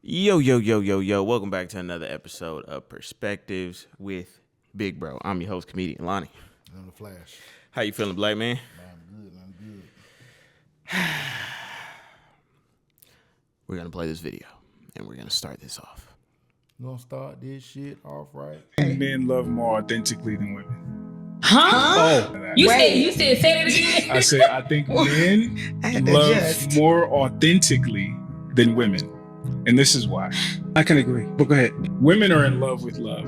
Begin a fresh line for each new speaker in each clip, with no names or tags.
Yo, yo, yo, yo, yo. Welcome back to another episode of Perspectives with Big Bro. I'm your host, comedian Lonnie.
On the Flash.
How you feeling, black man?
I'm good.
We're going to play this video, and we're going to start this off.
You gonna start this shit off right?
Men love more authentically than women.
Huh?
Oh,
You said say that again.
I said I think men love more authentically than women, and this is why.
I can agree. But go ahead.
Women are in love with love,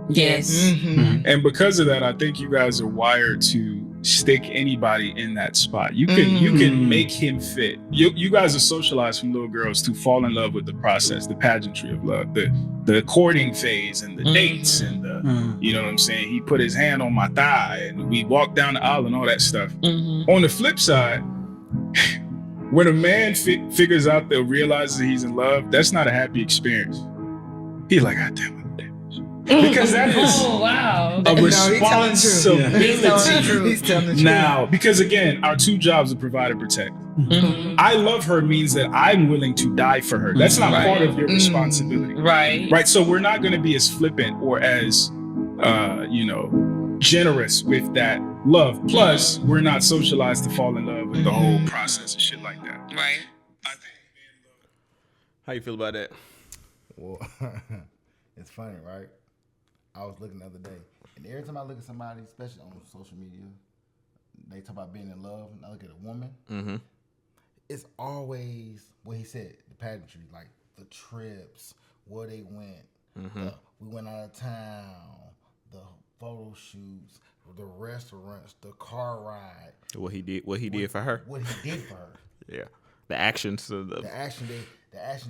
Yes.
Mm-hmm. And because of that, I think you guys are wired to stick anybody in that spot. You can make him fit. You guys are socialized from little girls to fall in love with the process, the pageantry of love, the courting phase and the dates and the you know what I'm saying. He put his hand on my thigh and we walked down the aisle and all that stuff. On the flip side, when a man figures out that realizes that he's in love, that's not a happy experience. He's like, God damn it. Because that is a responsibility.
He's telling the truth.
Now, because again, our two jobs are provide and protect. I love her means that I'm willing to die for her. That's not part of your responsibility. Right. So we're not going to be as flippant or as, generous with that love. Plus, we're not socialized to fall in love with the whole process and shit like that.
Right.
How you feel about that?
Well, it's funny, right? I was looking the other day, and every time I look at somebody, especially on social media, they talk about being in love, and I look at a woman, it's always what he said, the pageantry, like the trips, where they went, we went out of town, the photo shoots, the restaurants, the car ride.
What he did for her.
What he did for her.
Yeah. The actions of
The action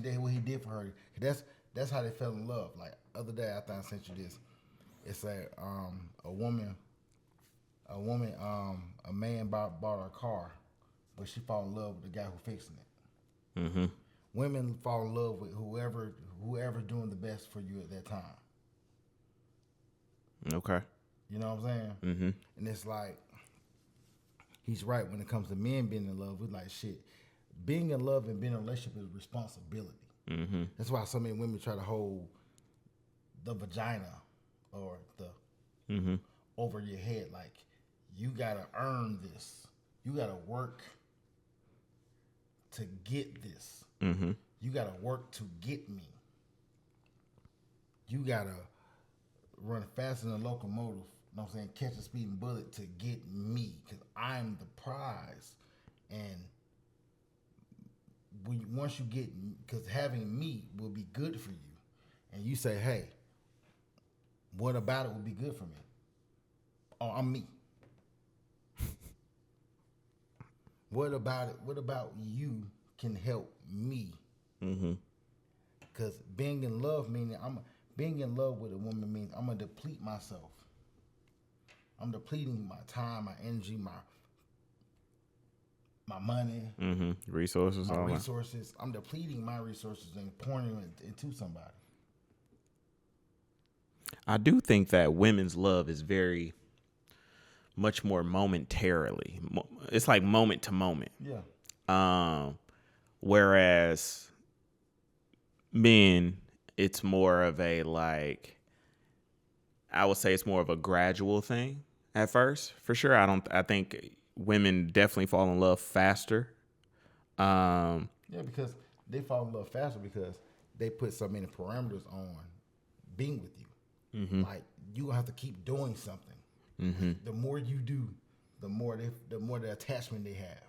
day, what he did for her. That's how they fell in love. Like other day, I thought I sent you this. It's a man bought a car, but she fall in love with the guy who fixing it. Women fall in love with whoever's doing the best for you at that time.
Okay.
You know what I'm saying? And it's like he's right when it comes to men being in love. We're like shit. Being in love and being in a relationship is responsibility. That's why so many women try to hold the vagina or the over your head. Like, you gotta earn this. You gotta work to get this. You gotta work to get me. You gotta run faster than a locomotive. You know what I'm saying? Catch a speeding bullet to get me, because I'm the prize. And once you get, because having me will be good for you, and you say, hey, what about it would be good for me? Oh, I'm me. What about it? What about you can help me? Because being in love being in love with a woman means I'm gonna deplete myself. I'm depleting my time, my energy, my money,
resources,
my
all
resources. I'm depleting my resources and pouring them into somebody.
I do think that women's love is very much more momentarily. It's like moment to moment.
Yeah.
Whereas men, it's more of a I would say it's more of a gradual thing at first, for sure. I think women definitely fall in love faster.
Yeah, because they fall in love faster because they put so many parameters on being with you. Like, you gonna have to keep doing something. The more you do, the more the attachment they have.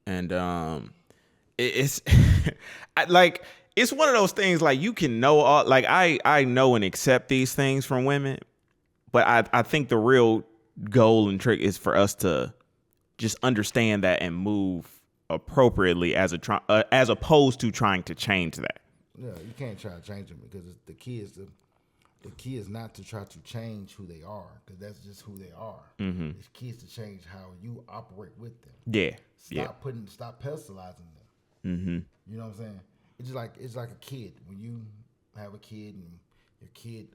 And it's it's one of those things, like, you can know all, like, I know and accept these things from women, but I think the real goal and trick is for us to just understand that and move appropriately as opposed to trying to change that.
Yeah, you can't try to change them, because the key is not to try to change who they are, because that's just who they are. The key is to change how you operate with them.
Yeah.
Stop pedestalizing them. You know what I'm saying? It's like a kid. When you have a kid and your kid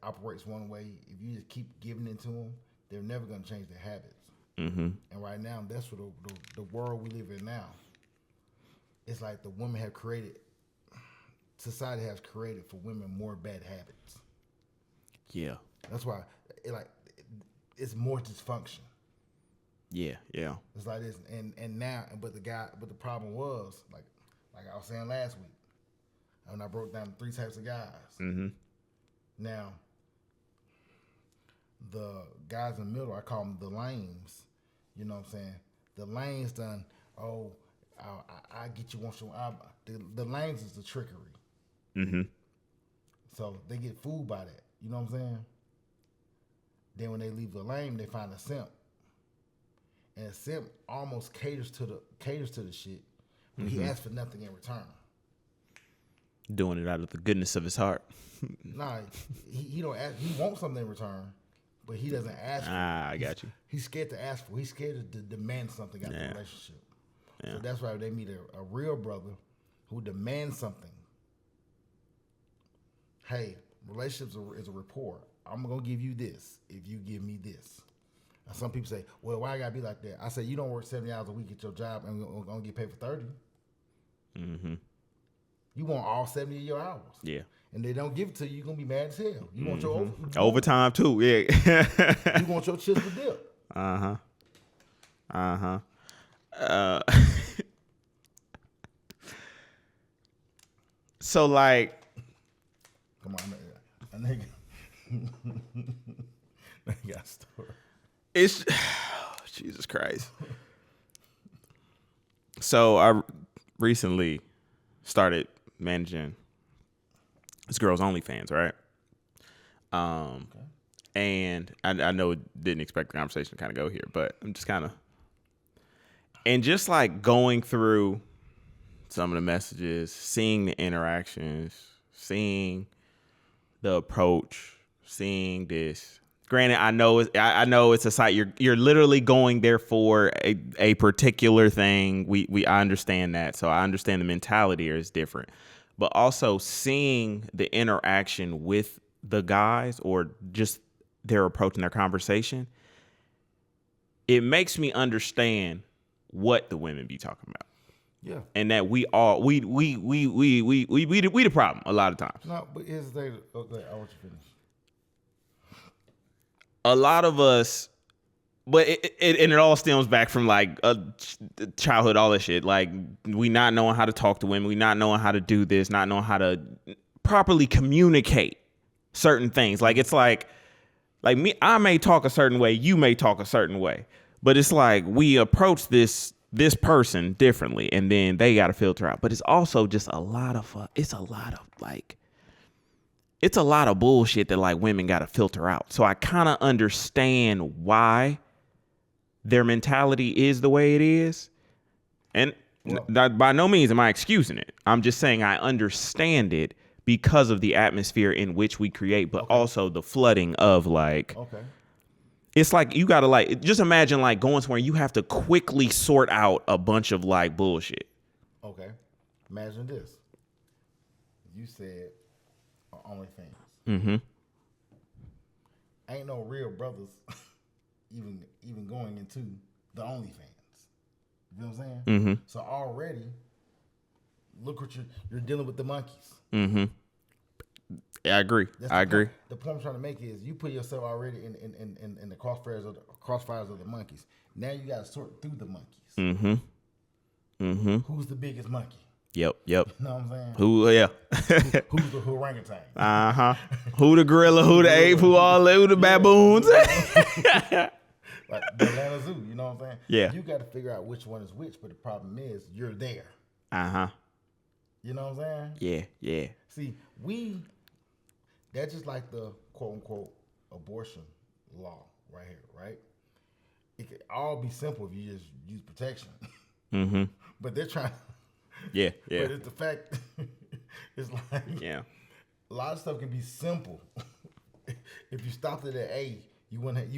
operates one way, if you just keep giving it to them, they're never going to change their habits. And right now, that's what the world we live in now. it's like the women have created, society has created for women more bad habits.
Yeah.
That's why it's more dysfunction.
Yeah.
It's like this, and now, but the problem was like I was saying last week, when I broke down 3 types of guys.
Mm-hmm.
Now, the guys in the middle, I call them the lames. You know what I'm saying? The lames done. Oh, I get you once in a while. The lames is the trickery.
Mm-hmm.
So they get fooled by that. You know what I'm saying? Then when they leave the lame, they find a simp. And a simp almost caters to the shit, but he asks for nothing in return.
Doing it out of the goodness of his heart.
Nah, he don't ask. He wants something in return, but he doesn't ask for it.
I got you.
He's scared to ask for it. He's scared to demand something out of the relationship.
Yeah.
So that's why they meet a real brother who demands something. Hey, relationships is a rapport. I'm going to give you this if you give me this. And some people say, well, why I got to be like that? I say, you don't work 70 hours a week at your job and going to get paid for 30.
Mm-hmm.
You want all 70 of your hours.
Yeah.
And they don't give it to you, you're going to be mad as hell. You want your
overtime too. Yeah.
You want your chips to dip.
So like,
come on, a nigga got a story.
It's Jesus Christ. So I recently started managing this girl's OnlyFans, right? And I know it didn't expect the conversation to kind of go here, but I'm just kind of, and just like going through some of the messages, seeing the interactions, seeing the approach, seeing this. Granted, I know it's a site you're literally going there for a particular thing. I understand that, so I understand the mentality is different, but also seeing the interaction with the guys or just their approach and their conversation, it makes me understand what the women be talking about.
Yeah,
and that we the problem a lot of times.
No, but here's the thing. Okay, I want you to finish.
A lot of us, but it all stems back from like childhood, all this shit. Like we not knowing how to talk to women, we not knowing how to do this, not knowing how to properly communicate certain things. Like it's like me, I may talk a certain way, you may talk a certain way, but it's like we approach this person differently, and then they got to filter out. But it's also just a lot of bullshit that like women got to filter out. So I kind of understand why their mentality is the way it is. And by no means am I excusing it. I'm just saying I understand it because of the atmosphere in which we create, but also the flooding of like, it's like you got to like, just imagine like going somewhere you have to quickly sort out a bunch of like bullshit.
Okay. Imagine this. You said OnlyFans.
Mm-hmm.
Ain't no real brothers even going into the OnlyFans. You know what I'm saying?
Mm-hmm.
So already, look what you're dealing with the monkeys.
Mm-hmm. Yeah, I agree. I agree.
The point I'm trying to make is you put yourself already in the crossfires of the monkeys. Now you got to sort through the monkeys.
Mm-hmm. Mm-hmm.
Who's the biggest monkey?
Yep.
You know what I'm saying?
Who? Yeah.
Who's the orangutan?
Who the gorilla? Who the ape? Who the baboons?
Like the Atlanta Zoo. You know what I'm saying?
Yeah.
You got to figure out which one is which, but the problem is you're there. You know what I'm saying?
Yeah.
See, that's just like the quote unquote abortion law right here, right? It could all be simple if you just use protection.
Mm-hmm.
But they're trying.
Yeah.
But it's the fact. It's like
Yeah.
A lot of stuff can be simple. If you stopped it at A, you wouldn't.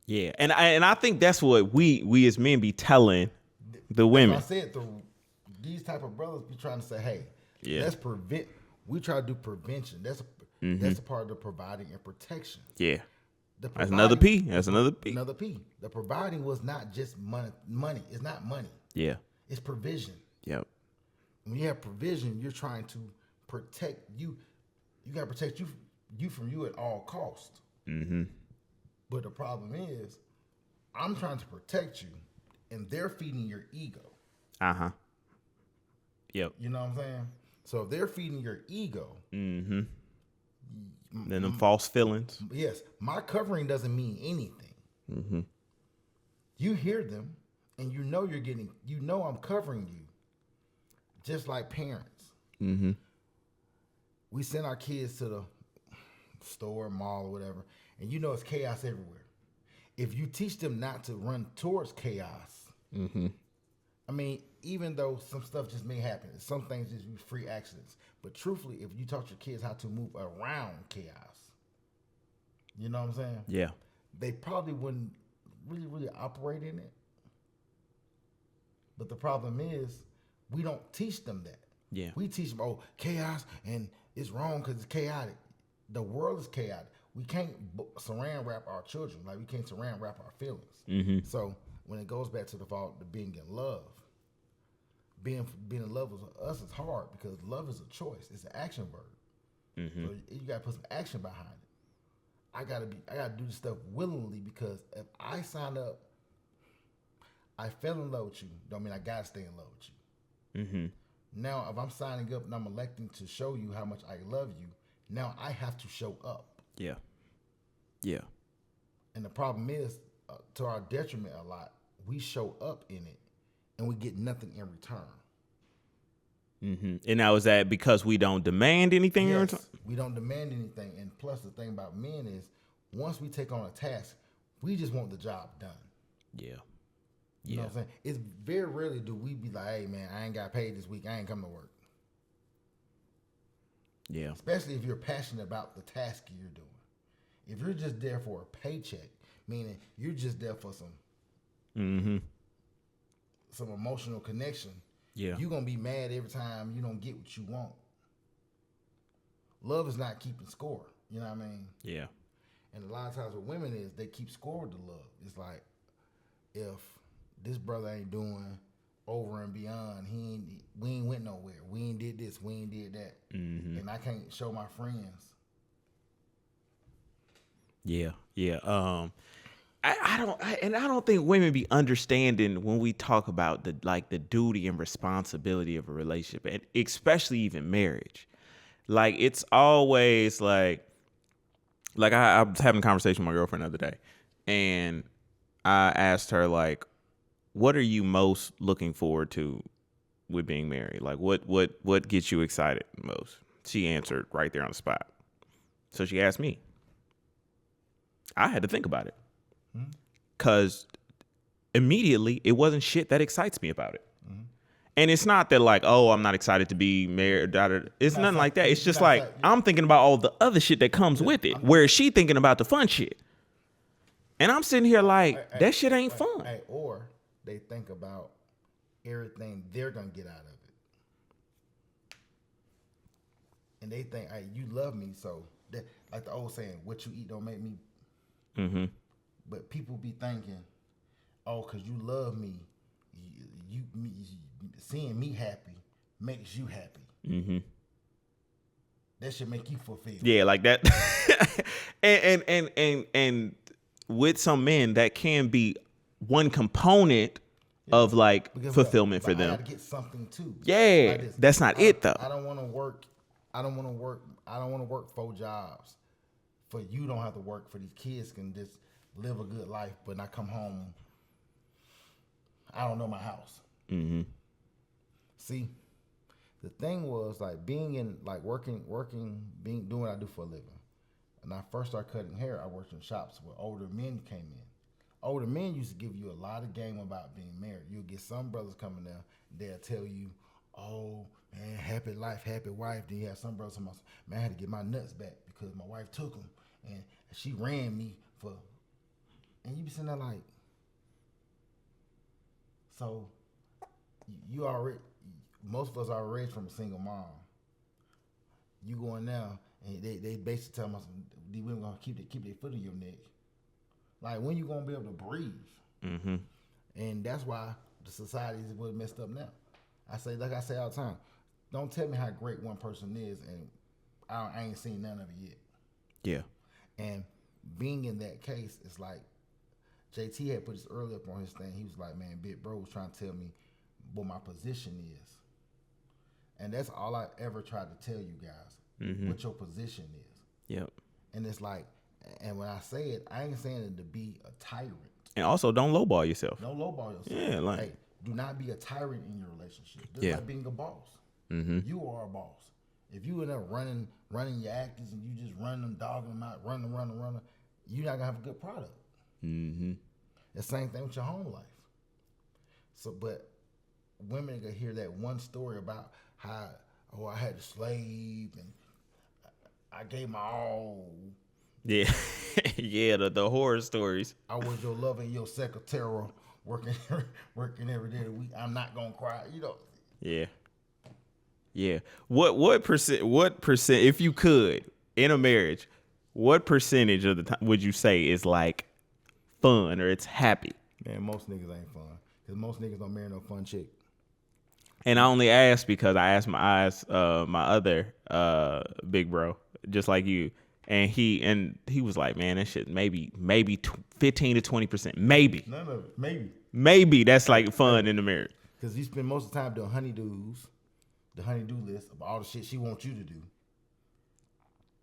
Yeah, and I think that's what we as men be telling the women.
I said these type of brothers be trying to say, hey, let's prevent. We try to do prevention. That's a part of the providing and protection.
Yeah. That's another P.
Another P. The providing was not just money. It's not money.
Yeah.
It's provision.
Yep.
when you have provision, you're trying to protect you. You got to protect you from you at all costs.
Mm-hmm.
But the problem is, I'm trying to protect you, and they're feeding your ego.
Uh-huh. Yep.
You know what I'm saying? So if they're feeding your ego,
Mm-hmm. Then them false feelings.
yes, my covering doesn't mean anything.
Mm-hmm.
You hear them, and you know I'm covering you, just like parents.
Mm-hmm.
We send our kids to the store, mall, or whatever, and you know it's chaos everywhere. If you teach them not to run towards chaos,
Mm-hmm.
I mean, even though some stuff just may happen, some things just be free accidents. But truthfully, if you taught your kids how to move around chaos, you know what I'm saying?
Yeah.
They probably wouldn't really operate in it. But the problem is, we don't teach them that.
Yeah.
We teach them, oh, chaos, and it's wrong because it's chaotic. The world is chaotic. We can't saran wrap our children. Like, we can't saran wrap our feelings.
Mm-hmm.
So when it goes back to the fault of being in love, being in love with us is hard because love is a choice. It's an action verb.
Mm-hmm.
So you gotta put some action behind it. I gotta do this stuff willingly, because if I sign up, I fell in love with you, don't mean I gotta stay in love with you.
Mm-hmm.
Now, if I'm signing up and I'm electing to show you how much I love you, now I have to show up.
Yeah. Yeah.
And the problem is, to our detriment a lot, we show up in it and we get nothing in return.
Mm-hmm. And now, is that because we don't demand anything in return?
We don't demand anything. And plus, the thing about men is, once we take on a task, we just want the job done.
Yeah.
You know what I'm saying? It's very rarely do we be like, hey, man, I ain't got paid this week. I ain't come to work.
Yeah.
Especially if you're passionate about the task you're doing. If you're just there for a paycheck, meaning you're just there for
Mm-hmm.
some emotional connection,
Yeah.
you're going to be mad every time you don't get what you want. Love is not keeping score. You know what I mean?
Yeah.
And a lot of times with women is they keep score with the love. It's like, if this brother ain't doing over and beyond, we ain't went nowhere. We ain't did this. We ain't did that.
Mm-hmm.
And I can't show my friends.
Yeah. Yeah. I don't think women be understanding when we talk about the duty and responsibility of a relationship, and especially even marriage. Like, it's always like I was having a conversation with my girlfriend the other day, and I asked her, like, what are you most looking forward to with being married? Like, what gets you excited most? She answered right there on the spot. So she asked me. I had to think about it. Because immediately, it wasn't shit that excites me about it. Mm-hmm. And it's not that, like, oh, I'm not excited to be married. It's nothing like that. It's just like, I'm thinking about all the other shit that comes with it. Whereas she thinking about the fun shit. And I'm sitting here like, that shit ain't fun.
Or they think about everything they're going to get out of it. And they think, hey, you love me, so that, like the old saying, what you eat don't make me.
Mm-hmm.
But people be thinking, oh, because you love me, you seeing me happy makes you happy.
Mm-hmm.
That should make you fulfilled.
Yeah, like that. and with some men, that can be one component of like
Because
fulfillment for
I
them.
gotta get something too.
Yeah,
Like
that's not it though.
I don't want to work. I don't want to work 4 jobs. For you don't have to work. For these kids can just live a good life, but not come home. I don't know my house.
Mm-hmm.
See, the thing was like being in like working, doing what I do for a living. And I first started cutting hair, I worked in shops where older men came in. Older men used to give you a lot of game about being married. You'll get some brothers coming there, they'll tell you, oh man, happy life, happy wife. Then you have some brothers saying, man, I had to get my nuts back because my wife took them and she ran me for. And you be sitting there like, so you already, most of us are raised from a single mom. You going now, and they basically tell us these women gonna keep their foot in your neck. Like, when you gonna be able to breathe?
Mm-hmm.
And that's why the society is what messed up now. I say all the time, don't tell me how great one person is, and I ain't seen none of it yet.
Yeah.
And being in that case, it's like JT had put this earlier up on his thing. He was like, man, big bro was trying to tell me what my position is. And that's all I ever tried to tell you guys, what your position is.
Yep.
And it's like, and when I say it, I ain't saying it to be a tyrant.
And also, don't lowball yourself.
Don't lowball yourself.
Yeah, like,
hey, do not be a tyrant in your relationship. Just
Yeah.
like being a boss. You are a boss. If you end up running your actors and you just run them, dogging them out, running, you're not gonna have a good product. The same thing with your home life. So, but women can hear that one story about how, I had a slave and I gave my all.
Yeah. Yeah, the horror stories.
I was your lover and your secretary working every day of the week. I'm not gonna cry.
Yeah. Yeah. What percent, if you could, in a marriage, what percentage of the time would you say is like fun or it's happy?
Man, most niggas ain't fun. Because most niggas don't marry no fun chick.
And I only asked because I asked my other big bro, just like you, and he was like, man, that shit maybe 15 to 20%, maybe.
None of it,
maybe that's like fun in the marriage.
Because you spend most of the time doing the honey-do list of all the shit she wants you to do.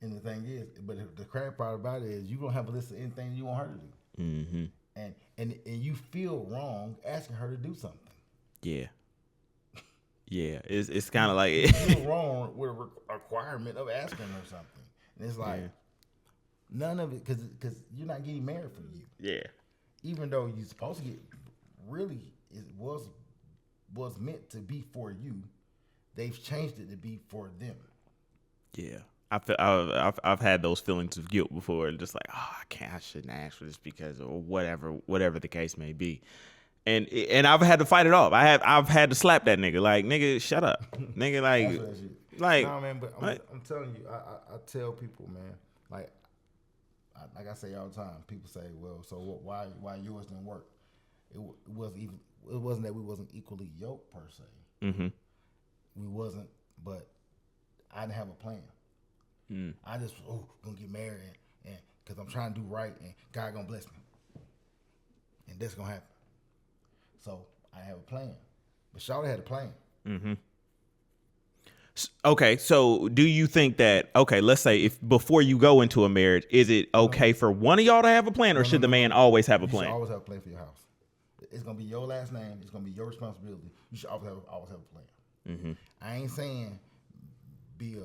And the thing is, but the crap part about it is you don't have a list of anything you want her to do. And you feel wrong asking her to do something.
Yeah. Yeah, it's kind of like
You feel wrong with a requirement of asking her something. And it's like, none of it, because you're not getting married for you.
Yeah.
Even though you're supposed to get, really, it was meant to be for you, they've changed it to be for them.
Yeah. I've had those feelings of guilt before, and just like, I shouldn't ask for this because of whatever the case may be. And I've had to fight it off. I've had to slap that nigga. Like, nigga, shut up. Nigga, like,
no, man, but I'm telling you, I tell people, man, like I say all the time, people say, well, so why yours didn't work? It wasn't that we wasn't equally yoked per se. We wasn't, but I didn't have a plan. I just gonna get married and because I'm trying to do right and God gonna bless me, and that's gonna happen. So I have a plan, but Shawty had a plan.
Okay, so do you think that, let's say if before you go into a marriage, is it okay for one of y'all to have a plan, or should the man always have a plan?
You should always have a plan for your house. It's gonna be your last name. It's gonna be your responsibility. You should always have a plan. I ain't saying be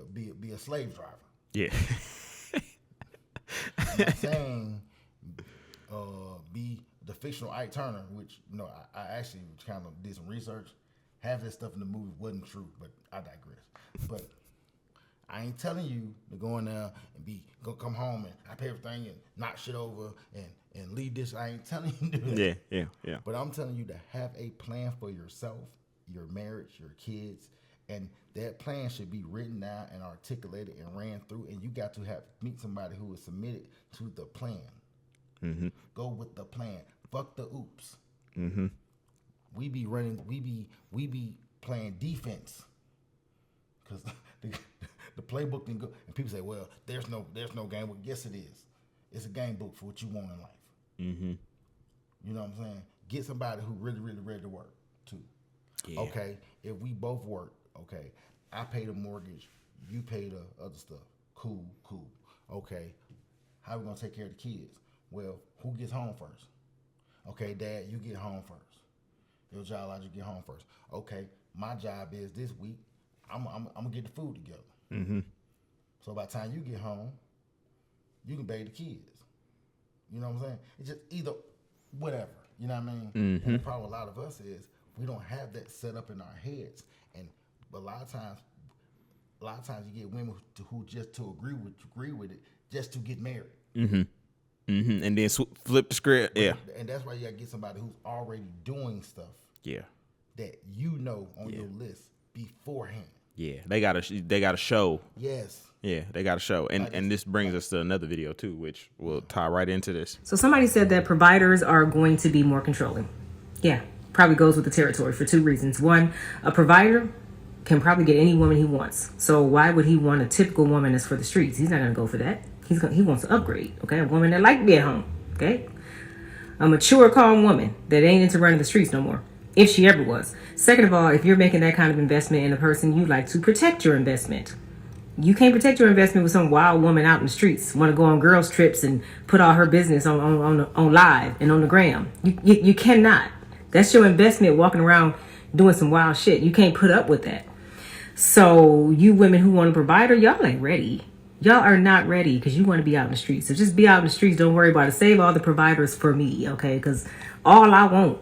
a slave driver.
Yeah.
I'm not saying be the fictional Ike Turner, which I actually kind of did some research. Half this stuff in the movie wasn't true, but I digress. But I ain't telling you to go in there and go come home and I pay everything and knock shit over and leave this. I ain't telling you to do that.
Yeah.
But I'm telling you to have a plan for yourself, your marriage, your kids, and that plan should be written down and articulated and ran through. And you got to meet somebody who is submitted to the plan. Go with the plan. Fuck the oops. We be running. We be playing defense because the playbook can go. And people say, "Well, there's no game book." Yes, it is. It's a game book for what you want in life. You know what I'm saying? Get somebody who really ready to work too. Yeah. Okay, if we both work, okay, I pay the mortgage, you pay the other stuff. Cool. Okay, how we gonna take care of the kids? Well, who gets home first? Okay, Dad, you get home first. Your job allows you to get home first. Okay, my job is this week, I'm gonna get the food together. So by the time you get home, you can bathe the kids. You know what I'm saying? It's just either whatever. You know what I mean? And the problem with a lot of us is we don't have that set up in our heads. And a lot of times you get women who just to agree with it just to get married.
And then flip the script. Yeah.
And that's why you gotta get somebody who's already doing stuff.
Yeah.
That on your list beforehand.
Yeah. They gotta show.
Yes.
Yeah, they got to show. And this brings us to another video, too, which will tie right into this.
So somebody said that providers are going to be more controlling. Yeah, probably goes with the territory for two reasons. One, a provider can probably get any woman he wants. So why would he want a typical woman that's for the streets? He's not going to go for that. He wants to upgrade. Okay, a woman that like to be at home. Okay, a mature, calm woman that ain't into running the streets no more, if she ever was. Second of all, if you're making that kind of investment in a person, you like to protect your investment. You can't protect your investment with some wild woman out in the streets, want to go on girls trips and put all her business on live and on the gram. You cannot. That's your investment, walking around doing some wild shit. You can't put up with that. So you women who want a provider, y'all ain't ready. Y'all are not ready because you want to be out in the streets. So just be out in the streets. Don't worry about it. Save all the providers for me, okay? Because all I want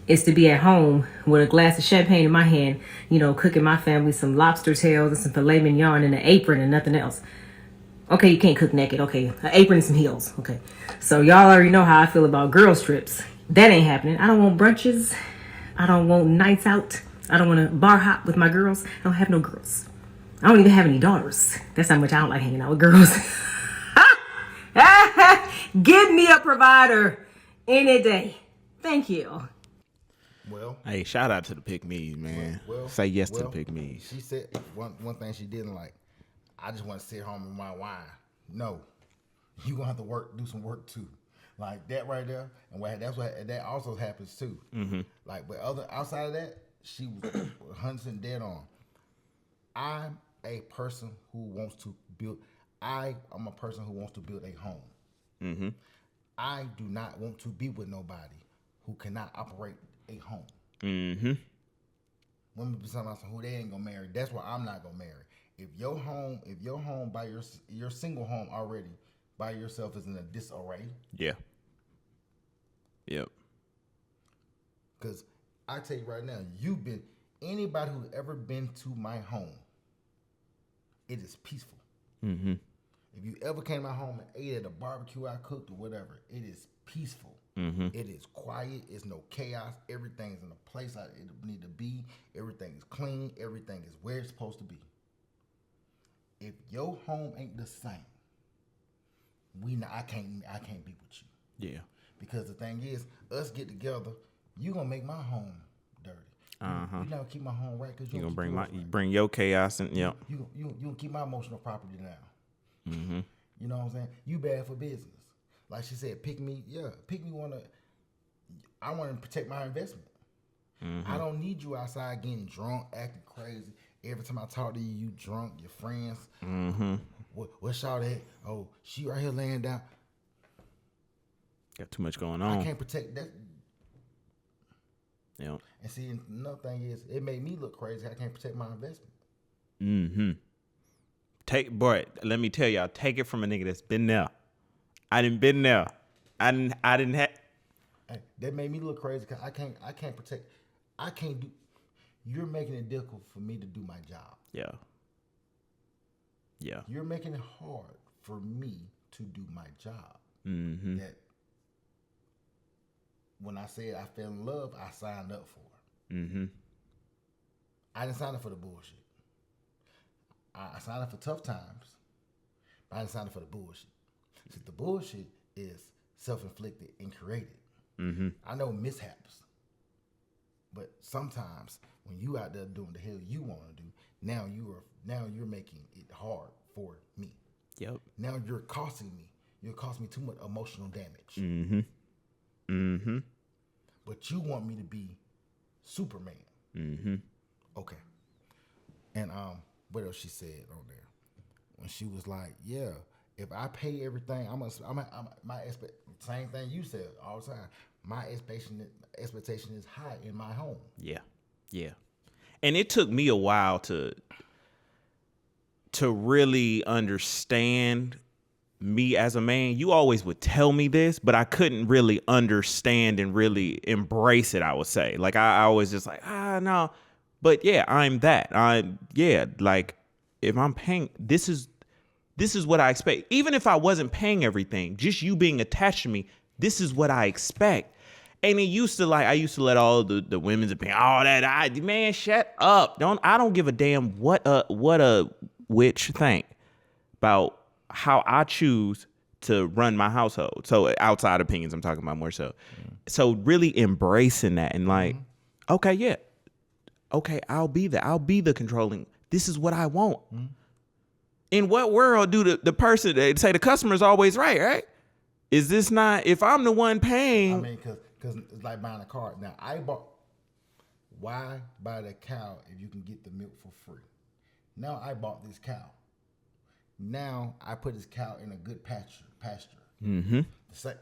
is to be at home with a glass of champagne in my hand, cooking my family some lobster tails and some filet mignon and an apron and nothing else. Okay, you can't cook naked. Okay, an apron and some heels. Okay, so y'all already know how I feel about girls trips. That ain't happening. I don't want brunches. I don't want nights out. I don't want to bar hop with my girls. I don't have no girls. I don't even have any daughters. That's how much I don't like hanging out with girls. Give me a provider any day. Thank you.
Well,
hey, shout out to the pick-me's, man. Say yes to the pick-me's.
She said one thing she didn't like. I just want to sit home with my wine. No, you gonna have to do some work too. Like that right there, and that also happens too. Mm-hmm. Like, but outside of that, she was 100% dead on. I'm a person who wants to build. I am a person who wants to build a home. Mm-hmm. I do not want to be with nobody who cannot operate a home. Mm-hmm. Women be talking about who they ain't gonna marry. That's why I'm not gonna marry. If your home by your single home already by yourself is in a disarray.
Yeah. Yep.
Because I tell you right now, anybody who's ever been to my home, it is peaceful. Mm-hmm. If you ever came to my home and ate at a barbecue I cooked or whatever, it is peaceful. Mm-hmm. It is quiet. It's no chaos. Everything is in the place it need to be. Everything is clean. Everything is where it's supposed to be. If your home ain't the same, I can't be with you. Yeah. Because the thing is, us get together, you gonna make my home dirty. Uh-huh. You never keep my home right because you gonna
bring your chaos and yep.
You gonna keep my emotional property down. Mm-hmm. You know what I'm saying? You bad for business. Like she said, pick me. I want to protect my investment. Mm-hmm. I don't need you outside getting drunk, acting crazy. Every time I talk to you, you drunk. Your friends. Mm-hmm. What's y'all at? Oh, she right here laying down.
Got too much going on.
I can't protect that.
Yeah.
And see, another thing is, it made me look crazy. I can't protect my investment.
Mm-hmm. Let me tell y'all, take it from a nigga that's been there. I didn't been there. I didn't have.
Hey, that made me look crazy because I can't protect. I can't do. You're making it difficult for me to do my job.
Yeah. Yeah.
You're making it hard for me to do my job.
Mm-hmm.
That when I said I fell in love, I signed up for. Mm-hmm. I didn't sign up for the bullshit. I signed up for tough times, but I didn't sign up for the bullshit. See, the bullshit is self-inflicted and created. Mm-hmm. I know mishaps, but sometimes when you out there doing the hell you want to do, now you're making it hard for me.
Yep.
Now you're costing me. You're costing me too much emotional damage.
Mm-hmm. Mm-hmm.
But you want me to be Superman. Mm-hmm. Okay. And what else she said on there? When she was like, "Yeah, if I pay everything, same thing you said all the time. My expectation is high in my home."
Yeah, yeah. And it took me a while to really understand me as a man. You always would tell me this, but I couldn't really understand and really embrace it, I would say. Like I was just like, no. But yeah, I'm that. Like if I'm paying, this is what I expect. Even if I wasn't paying everything, just you being attached to me, this is what I expect. And I used to let all the women's opinion, all that. Man, shut up. I don't give a damn what a witch think about how I choose to run my household. So outside opinions, I'm talking about more so. Mm-hmm. So really embracing that and like, okay, yeah, Okay, I'll be the controlling. This is what I want. In what world do the person, they say the customer's always right? Is this not, if I'm the one paying?
I mean, because it's like buying a car. Now, why buy the cow if you can get the milk for free? Now I bought this cow. Now I put this cow in a good pasture.
Mm-hmm.
The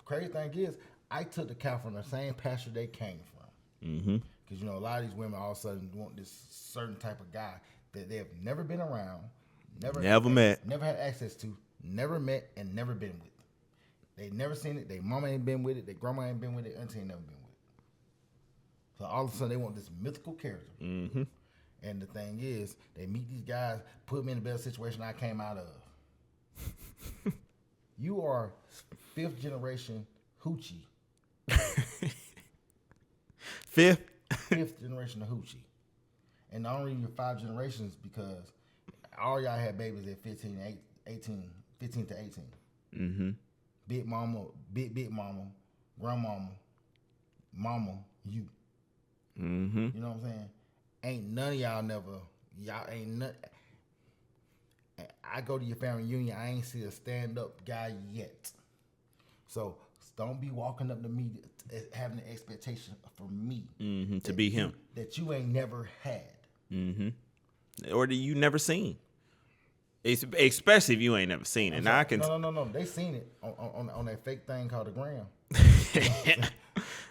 crazy thing is, I took the cow from the same pasture they came from.
Mm-hmm.
Because, a lot of these women all of a sudden want this certain type of guy that they have never been around, never
met,
never had access to, never met, and never been with. They never seen it. Their mama ain't been with it. Their grandma ain't been with it. Auntie ain't never been with it. So all of a sudden they want this mythical character.
Mm-hmm.
And the thing is, they meet these guys, put me in the best situation I came out of. You are 5th generation hoochie.
5th?
5th generation of hoochie. And not only your 5 generations, because all y'all had babies at 15 to 18.
Mm-hmm.
Big mama, big mama, grandmama, mama, you.
Mm-hmm.
You know what I'm saying? Ain't none of y'all ain't none. I go to your family reunion, I ain't see a stand-up guy yet. So don't be walking up to me having an expectation from me
to be him
that you ain't never had.
Mm-hmm. Or that you never seen. Especially if you ain't never seen it. Now I can.
No. They seen it on that fake thing called the gram.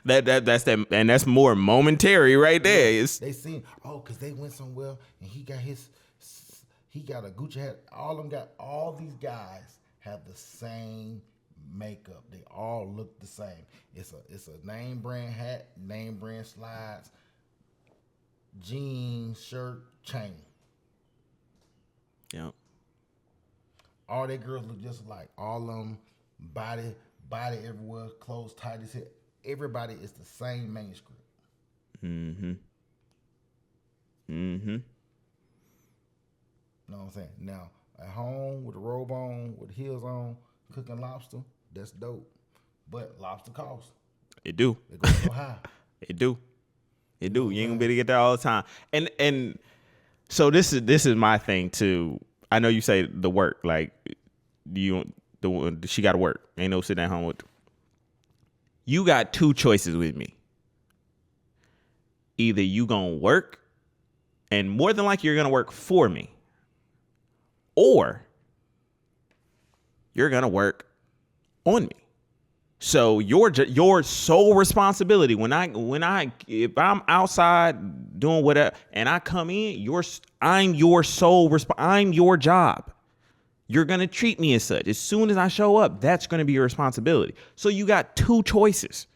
that's that, and that's more momentary right there.
Yeah,
It's,
they seen because they went somewhere and he got a Gucci hat. All these guys have the same makeup. They all look the same. It's a name brand hat, name brand slides, jeans, shirt, chain.
yeah.
All their girls look just alike. All of them, body everywhere, clothes tight as hell. Everybody is the same manuscript.
Mm-hmm. Mm-hmm.
You know what I'm saying? Now, at home with a robe on, with heels on, cooking lobster, that's dope. But lobster costs.
It do.
It goes so high.
It do. You ain't gonna be able to get there all the time. And so this is my thing too. I know you say the work, like she got to work. Ain't no sitting at home with. You got 2 choices with me. Either you gonna work, and more than likely you're gonna work for me, or you're gonna work on me. So your sole responsibility if I'm outside doing whatever and I come in, I'm your I'm your job. You're gonna treat me as such. As soon as I show up, that's gonna be your responsibility. So you got 2 choices.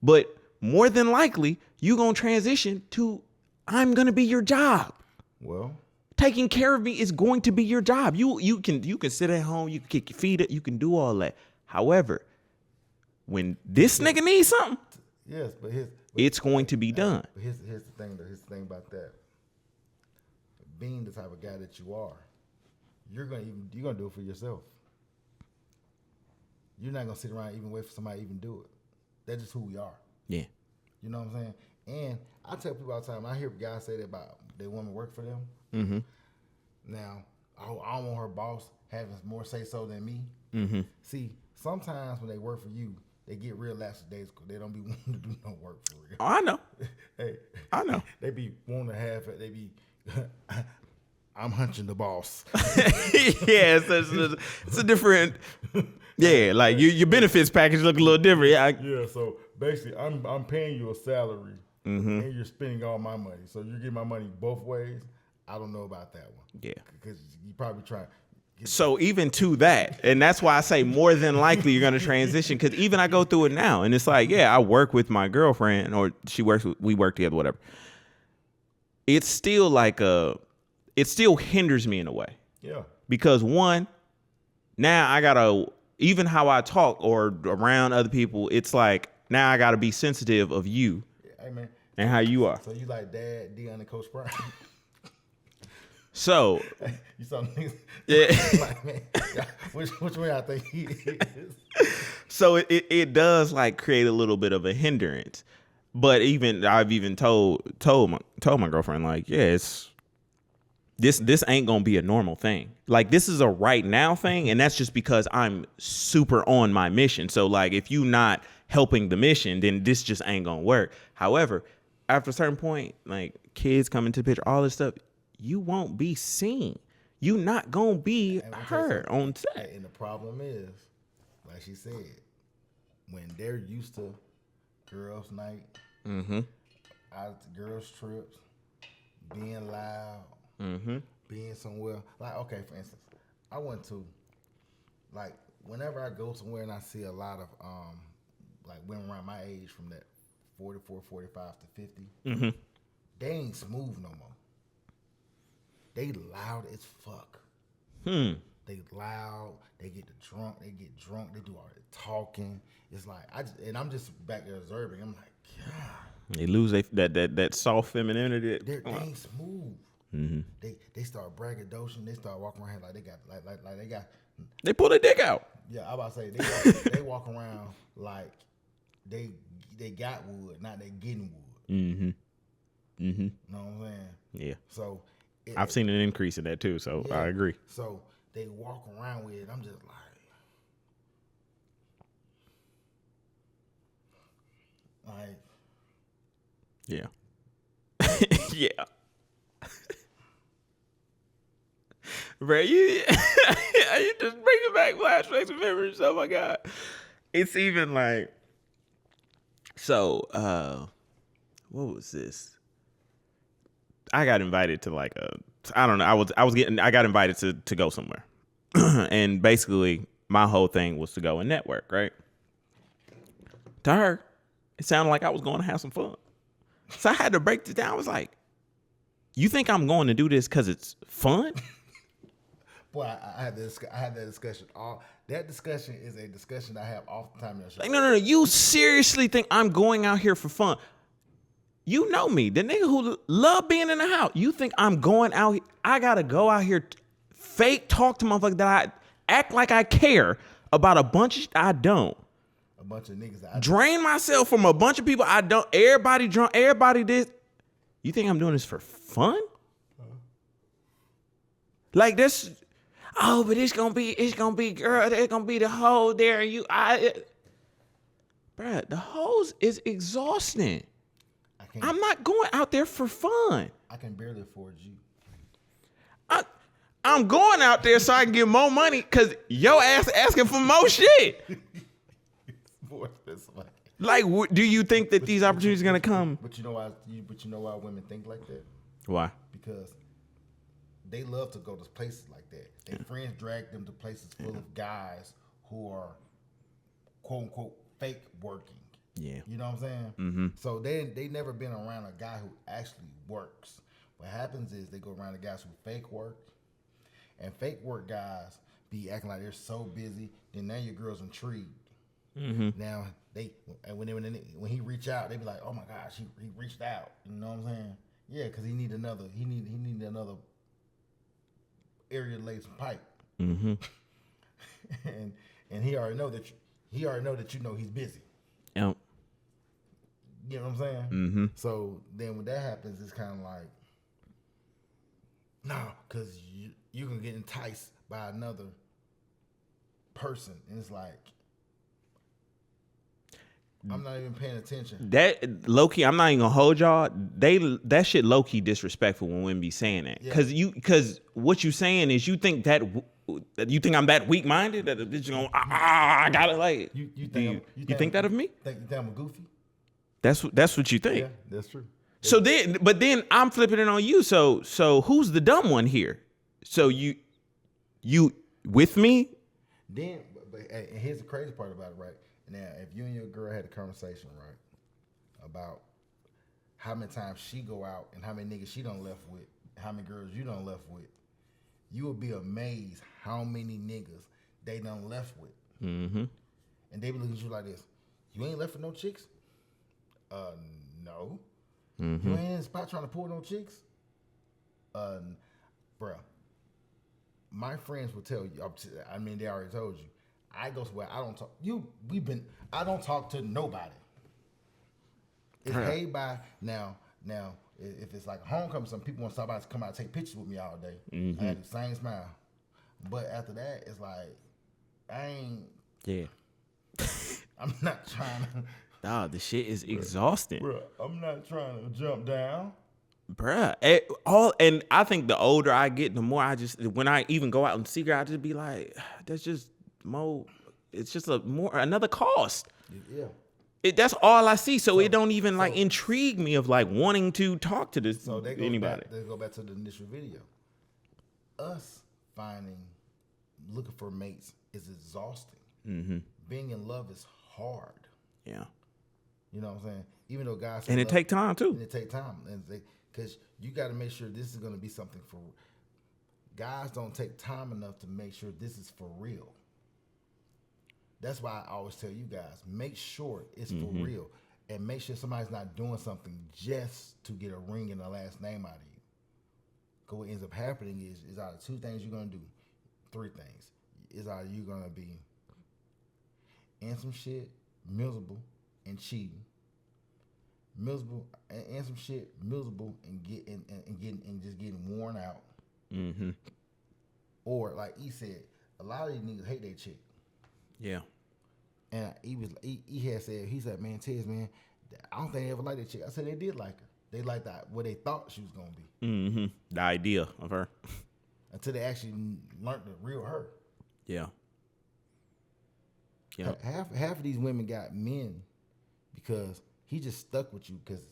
But more than likely, you gonna transition to I'm gonna be your job.
Well,
taking care of me is going to be your job. You can sit at home, you can kick your feet up, you can do all that. However, when this nigga needs something,
yes, but
it's going to be done.
But here's the thing, though. Here's the thing about that. Being the type of guy that you are, you're gonna do it for yourself. You're not gonna sit around and even wait for somebody to even do it. That's just who we are.
Yeah.
You know what I'm saying? And I tell people all the time, I hear guys say that about they women work for them.
Mm-hmm.
Now, I don't want her boss having more say so than me.
Mm-hmm.
See, sometimes when they work for you, they get real lackadaisical. They don't be wanting to do no work for real.
Oh, I know.
Hey,
I know.
They be wanting to have it. They be, I'm hunching the boss.
Yeah, it's a different. Yeah, like your benefits package look a little different.
Yeah, so basically, I'm paying you a salary, and you're spending all my money. So you get my money both ways. I don't know about that one.
Yeah,
because you probably try.
So even to that, and that's why I say more than likely you're going to transition, because even I go through it now, and it's like, yeah, I work with my girlfriend, or we work together, whatever. It's still it still hinders me in a way.
Yeah.
Because one, now I gotta, even how I talk or around other people, it's like now I gotta be sensitive of you.
Hey, man.
And how you are.
So you like Dad, Dion, and Coach Brown.
So
you saw niggas.
Yeah.
Like, man, which way I think he is.
So it does like create a little bit of a hindrance. But I've even told my girlfriend, like, yeah, it's this ain't gonna be a normal thing. Like, this is a right now thing, and that's just because I'm super on my mission. So like, if you not helping the mission, then this just ain't gonna work. However, after a certain point, like kids come into the picture, all this stuff, you won't be seen. You not gonna be heard on set.
And the problem is, like she said, when they're used to girls' night, out to girls' trips, being loud, being somewhere. Like, okay, for instance, I went to, like, whenever I go somewhere and I see a lot of, like, women around my age from that 44, 45 to 50, they ain't smooth no more. They loud as fuck. They loud. They get drunk. They do all the talking. It's like I'm just back there observing. I'm like, God.
They lose that soft femininity.
They ain't smooth. They start braggadocious. They start walking around like they got like they got.
They pull their dick out.
Yeah, I about to say they walk around like they got wood, not they getting wood. You know what I'm saying?
Yeah.
So.
I've seen an increase in that too, so
yeah,
I agree.
So they walk around with it. I'm just like,
yeah, yeah. Bro, you just bringing back flashbacks and memories. Oh my god, it's even like, so. What was this? I got invited to like I don't know. I got invited to go somewhere. And basically my whole thing was to go and network, right? To her, it sounded like I was going to have some fun. So I had to break it down. I was like, you think I'm going to do this because it's fun?
Boy, I had that discussion. That discussion is a discussion I have all the time in the show.
Like, no. You seriously think I'm going out here for fun? You know me, the nigga who love being in the house. You think I'm going out here? I gotta go out here, fake talk to motherfuckers that I act like I care about a bunch of I don't.
A bunch of niggas that I
drain myself from a bunch of people I don't. Everybody drunk. Everybody this. You think I'm doing this for fun? Like this? Oh, but it's gonna be girl. There's gonna be the hoe there. Bruh, the hoes is exhausting. I'm not going out there for fun.
I can barely afford you.
I'm going out there so I can get more money because your ass asking for more shit.
More expensive.
Like, do you think that these opportunities are gonna come?
But you know why? Why women think like that?
Why?
Because they love to go to places like that. Their friends drag them to places full of guys who are quote unquote fake working.
Yeah.
You know what I'm saying? Mm-hmm. So they never been around a guy who actually works. What happens is they go around the guys who fake work, and fake work guys be acting like they're so busy. Then now your girl's intrigued. Mm-hmm. Now when he reach out, they be like, oh my gosh, he reached out. You know what I'm saying? Yeah, because he need another area to lay some pipe. Mm-hmm. and he already know that you know he's busy.
Yep.
You know what I'm saying? Mm-hmm. So then when that happens, it's kind of like, no, because you can get enticed by another person. And it's like, I'm not even paying attention.
That low key, I'm not even gonna hold y'all. That shit low key disrespectful when women be saying that. Because what you saying is you think I'm that weak minded that it's gonna I gotta like you think that of me?
You think I'm a goofy?
That's what you think.
Yeah, that's true.
So then I'm flipping it on you. So who's the dumb one here? So you with me?
Then, but and here's the crazy part about it, right? Now, if you and your girl had a conversation, right, about how many times she go out and how many niggas she done left with, how many girls you done left with, you would be amazed how many niggas they done left with. Mm-hmm. And they be looking at you like this. You ain't left with no chicks? No. Mm-hmm. You ain't in the spot trying to pull no chicks? Bruh. My friends will tell you, I mean, they already told you, I go somewhere, I don't talk. I don't talk to nobody. It's paid by now. If it's like a homecoming, some people want somebody to come out and take pictures with me all day. I had the same smile. But after that, it's like, I ain't.
Yeah.
I'm not trying to.
Dog, the shit is exhausting.
Bruh, I'm not trying to jump down.
Bruh. And I think the older I get, the more when I even go out and see her, I just be like, that's just more, it's just another cost.
Yeah.
That's all I see. So it don't even like intrigue me of like wanting to talk to this anybody.
They go back to the initial video. Us looking for mates is exhausting.
Mm-hmm.
Being in love is hard.
Yeah.
You know what I'm saying? Even though guys
and it take time too.
And it take time, because you got to make sure this is going to be something for. Guys don't take time enough to make sure this is for real. That's why I always tell you guys, make sure it's for real, and make sure somebody's not doing something just to get a ring and a last name out of you. Because what ends up happening is out of two things you're gonna do, three things. Is either you're gonna be in some shit, miserable and cheating, miserable and some shit, miserable and just getting worn out.
Mm-hmm.
Or like he said, a lot of these niggas hate their chick.
Yeah.
And he said, man, Tez, man, I don't think they ever liked that chick. I said they did like her. They liked what they thought she was gonna be.
Mm-hmm. The idea of her.
Until they actually learned the real her.
Yeah. Yeah.
Half of these women got men because he just stuck with you because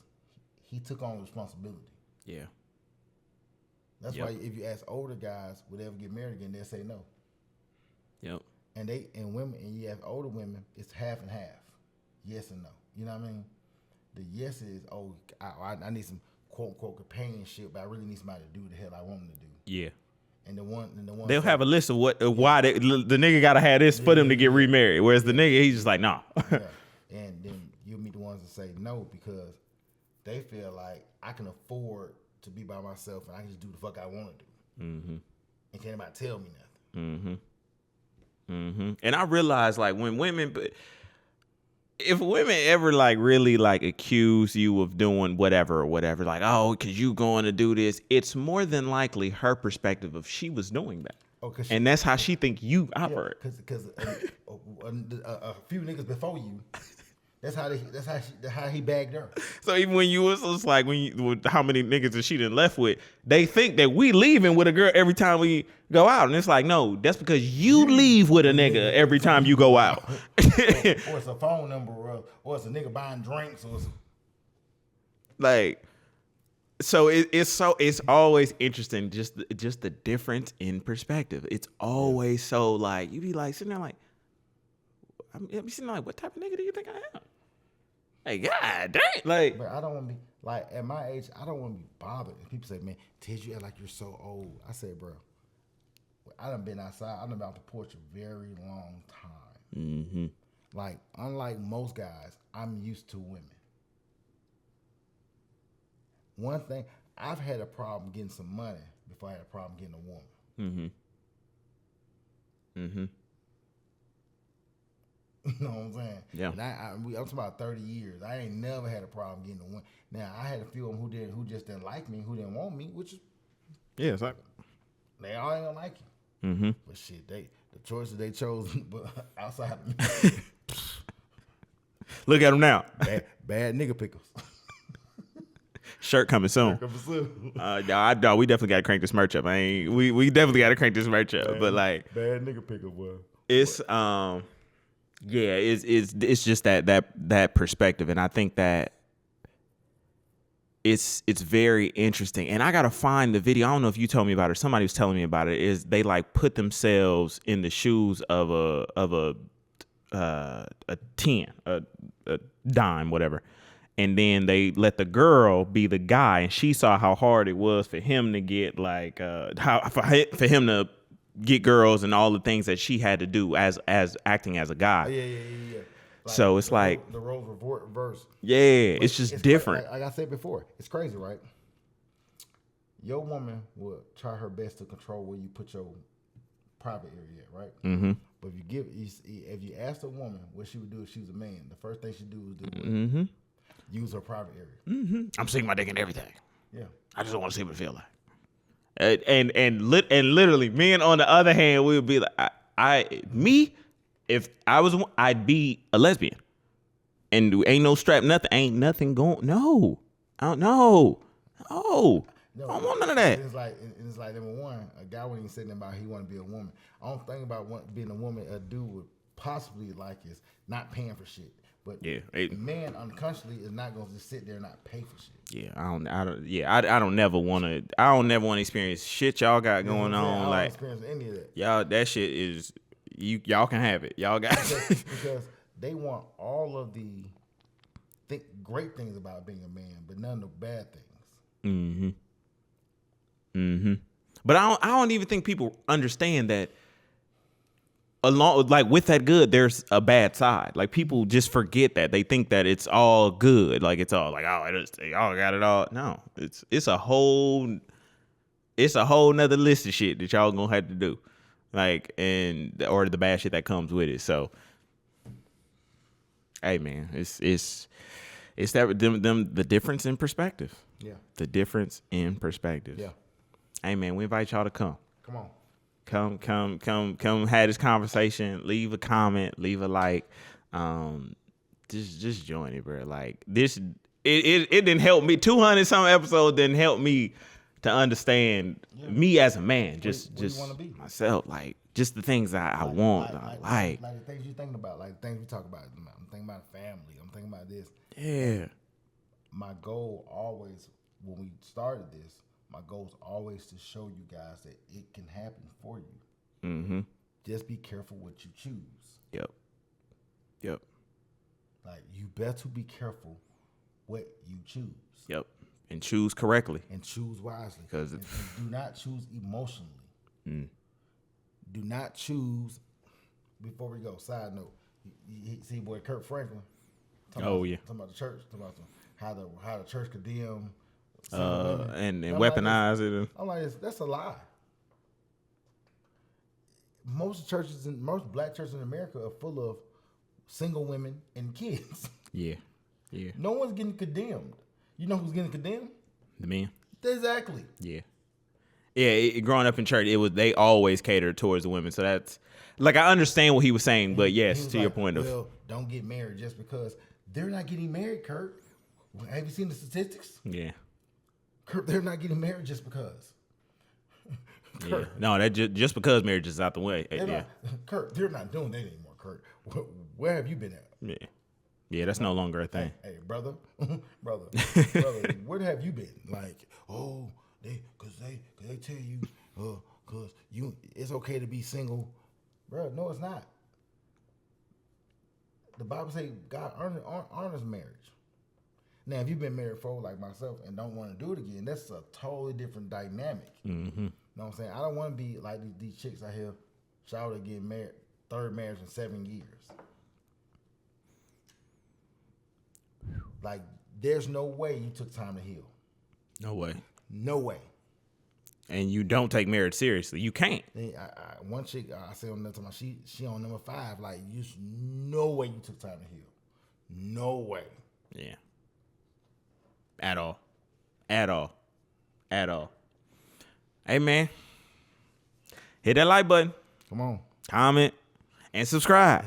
he took on responsibility.
Yeah.
That's why if you ask older guys would they ever get married again, they'll say no.
Yep.
And women, and you have older women, it's half and half, yes and no. You know what I mean? The yes is, I need some quote unquote companionship, but I really need somebody to do the hell I want them to do.
Yeah.
And the one
they'll have a list of why the nigga gotta have this for them to get remarried. Whereas the nigga, he's just like, nah.
Yeah. And then you'll meet the ones that say no because they feel like I can afford to be by myself and I can just do the fuck I want to do. Mm-hmm. And can't anybody tell me nothing.
Mm-hmm. Mm-hmm. And I realize like if women ever like really like accuse you of doing whatever, like, oh, cause you going to do this, it's more than likely her perspective of she was doing that. And that's how she think you operate.
Because a few niggas before you, that's how he bagged her.
So even when you was just like how many niggas that she done left with, they think that we leaving with a girl every time we go out, and it's like, no, that's because you leave with a nigga every time you go out.
or it's a phone number, or it's a nigga buying drinks, or
like. So it's always interesting just the difference in perspective. It's always so like you be like sitting there like, I'm sitting there like, what type of nigga do you think I am? Like, God dang, like.
But I don't want to be like at my age. I don't want to be bothered. And people say, "Man, Ted, you act like you're so old." I said, "Bro, I done been outside. I done been out the porch a very long time.
Mm-hmm.
Like, unlike most guys, I'm used to women. One thing, I've had a problem getting some money before I had a problem getting a woman.
Mm-hmm. Mm-hmm.
You know what I'm saying?
Yeah.
And I'm talking about 30 years. I ain't never had a problem getting a woman. Now, I had a few of them who just didn't like me, who didn't want me, which is,
yeah, it's like,
they all ain't gonna like you.
Mm-hmm.
But shit, the choices they chose, but outside of me.
Look at them now.
Bad nigga pickles.
Shirt coming soon. No, we definitely gotta crank this merch up. We definitely gotta crank this merch up. But like,
bad nigga pickle, boy.
It's yeah, it's just that perspective, and I think that it's very interesting. And I gotta find the video. I don't know if you told me about it or somebody was telling me about it. Is they like put themselves in the shoes of a 10, a dime, whatever. And then they let the girl be the guy, and she saw how hard it was for him to get like for him to get girls and all the things that she had to do as acting as a guy.
Yeah. Like,
so it's like
the roles reverse.
Yeah, it's just different.
Like I said before, it's crazy, right? Your woman will try her best to control where you put your private area at, right?
Mm-hmm.
But if you ask a woman what she would do if she was a man, the first thing she do is do what?
Mm-hmm.
use her private area.
I'm sticking my dick in everything.
Yeah.
I just want to see what it feel like. And literally, men on the other hand, we would be like, if I was, I'd be a lesbian, and ain't no strap, nothing, ain't nothing going. No, I don't know. No, I don't want none of that.
It's like number one, a guy wouldn't even say nothing about he want to be a woman. I don't think about being a woman. A dude would possibly like is not paying for shit. But a man unconsciously is not going to just sit there and not pay for shit.
Yeah, I don't never want to experience shit y'all got going on.
I don't
Like,
experience any of that.
Y'all, that shit is y'all can have it. Y'all got
because they want all of the great things about being a man, but none of the bad things.
But I don't even think people understand that. Along with that good, there's a bad side. Like, people just forget that. They think that it's all good. Like, it's all like, y'all got it all. No, it's a whole nother list of shit that y'all gonna have to do. Like, or the bad shit that comes with it. So, hey man, it's that the difference in perspective.
Yeah.
The difference in perspective.
Yeah.
Hey man, we invite y'all to come.
Come on.
Come have this conversation. Leave a comment, leave a like. Just join it, bro. Like, this, it didn't help me. 200 some episodes didn't help me to understand me as a man. Just
you wanna be?
myself. Like, just the things I want.
Like the things you're thinking about, like the things we talk about. I'm thinking about family. I'm thinking about this.
Yeah.
My goal always, when we started this, my goal is always to show you guys that it can happen for you.
Mm-hmm.
Just be careful what you choose.
Yep.
Like, you better be careful what you choose.
Yep. And choose correctly.
And choose wisely.
Because
and do not choose emotionally. Do not choose. Before we go, side note, you see, boy, Kurt Franklin. Talking about the church. Talking about how the church condemn.
And weaponize it.
I'm like, that's a lie. Most black churches in America are full of single women and kids.
Yeah.
No one's getting condemned. You know who's getting condemned?
The men.
Exactly.
Yeah. Growing up in church, they always cater towards the women. So that's, like, I understand what he was saying, but yes, to your point of,
don't get married just because they're not getting married, Kurt. Have you seen the statistics?
Yeah.
Kurt, they're not getting married just because.
Kurt, yeah. No, that just because marriage is out the way.
Kurt, they're not doing that anymore, Kurt. Where have you been at?
Yeah, that's no longer a thing.
Hey, brother, where have you been? Like, cause they tell you, cause it's okay to be single, bro. No, it's not. The Bible says God honors marriage. Now, if you've been married for like myself and don't want to do it again, that's a totally different dynamic.
Mm-hmm.
You know what I'm saying? I don't want to be like these chicks out here, shout to get married, third marriage in 7 years. Like, there's no way you took time to heal.
No way.
No way.
And you don't take marriage seriously. You can't.
One chick, I said on another time, she on number 5. Like, no way you took time to heal. No way.
Yeah. At all. Hey, man. Hit that like button.
Come on.
Comment. And subscribe.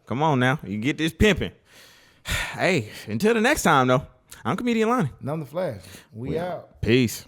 Come on now. You get this pimping. Hey, until the next time, though, I'm Comedian Lonnie.
And I'm the Flash. We out.
Peace.